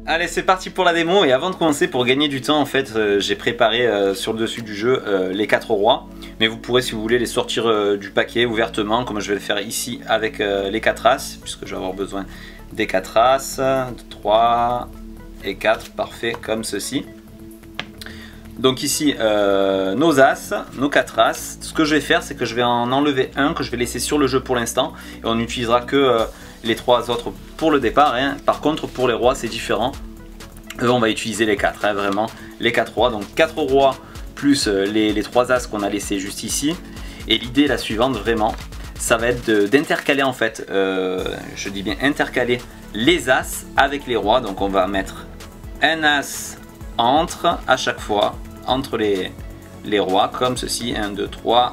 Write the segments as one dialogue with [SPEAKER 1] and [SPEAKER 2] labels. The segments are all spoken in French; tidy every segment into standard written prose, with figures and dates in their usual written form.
[SPEAKER 1] Allez, c'est parti pour la démo. Et avant de commencer, pour gagner du temps, en fait, j'ai préparé sur le dessus du jeu les 4 rois. Mais vous pourrez, si vous voulez, les sortir du paquet ouvertement, comme je vais le faire ici avec les 4 as, puisque je vais avoir besoin des 4 as, 3 et 4, parfait, comme ceci. Donc ici, nos as, nos 4 as. Ce que je vais faire, c'est que je vais en enlever un que je vais laisser sur le jeu pour l'instant. Et on n'utilisera que les 3 autres pour le départ. Hein. Par contre, pour les rois, c'est différent. On va utiliser les 4, hein, vraiment, les 4 rois. Donc 4 rois plus les 3 as qu'on a laissés juste ici. Et l'idée, la suivante, vraiment, ça va être d'intercaler en fait, je dis bien intercaler les as avec les rois. Donc on va mettre un as entre à chaque fois, entre les rois, comme ceci, 1, 2, 3,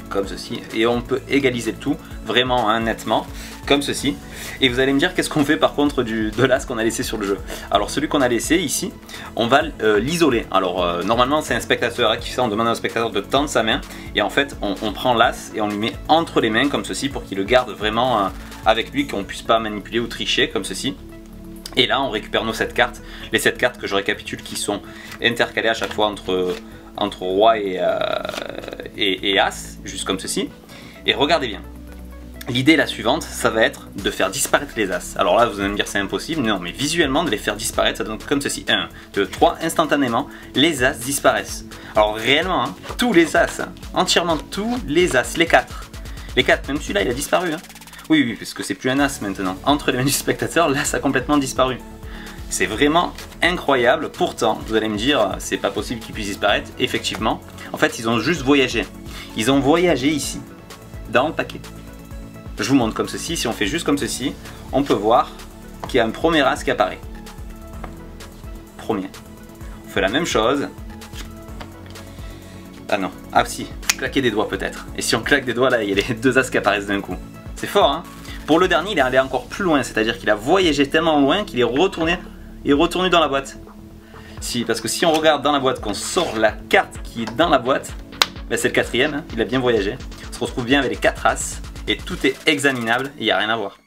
[SPEAKER 1] comme ceci, et on peut égaliser le tout, vraiment hein, nettement, comme ceci. Et vous allez me dire qu'est-ce qu'on fait par contre de l'as qu'on a laissé sur le jeu. Alors celui qu'on a laissé ici, on va l'isoler. Alors normalement c'est un spectateur qui fait ça, on demande à un spectateur de tendre sa main, et en fait on prend l'as et on lui met entre les mains comme ceci, pour qu'il le garde vraiment avec lui, qu'on ne puisse pas manipuler ou tricher, comme ceci. Et là on récupère nos 7 cartes, les 7 cartes que je récapitule qui sont intercalées à chaque fois entre roi et as, juste comme ceci. Et regardez bien, l'idée la suivante, ça va être de faire disparaître les as. Alors là vous allez me dire c'est impossible, non mais visuellement de les faire disparaître, ça donne comme ceci, 1, 2, 3, instantanément, les as disparaissent. Alors réellement, hein, tous les as, hein, entièrement tous les as, les 4, même celui-là il a disparu. Hein. Oui, parce que c'est plus un as maintenant. Entre les mains du spectateur, là ça a complètement disparu. C'est vraiment incroyable. Pourtant, vous allez me dire, c'est pas possible qu'ils puissent disparaître. Effectivement, en fait, ils ont juste voyagé. Ils ont voyagé ici, dans le paquet. Je vous montre comme ceci. Si on fait juste comme ceci, on peut voir qu'il y a un premier as qui apparaît. Premier. On fait la même chose. Ah non, ah si, claquer des doigts peut-être. Et si on claque des doigts, là, il y a les 2 as qui apparaissent d'un coup. C'est fort, hein. Pour le dernier, il est allé encore plus loin, c'est-à-dire qu'il a voyagé tellement loin qu'il est retourné dans la boîte. Parce que si on regarde dans la boîte, qu'on sort la carte qui est dans la boîte, ben c'est le 4e, hein, il a bien voyagé. On se retrouve bien avec les 4 as, et tout est examinable, et il n'y a rien à voir.